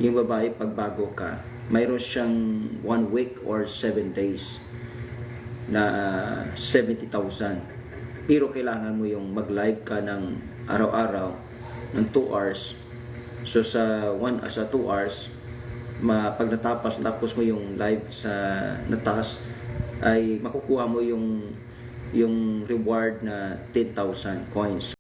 Yung babae, pag bago ka, mayroon siyang 1 week or 7 days na 70,000. Pero kailangan mo yung mag-live ka ng araw-araw ng 2 hours. So sa 2 hours, pag natapos mo yung live sa task, ay makukuha mo yung reward na 10,000 coins.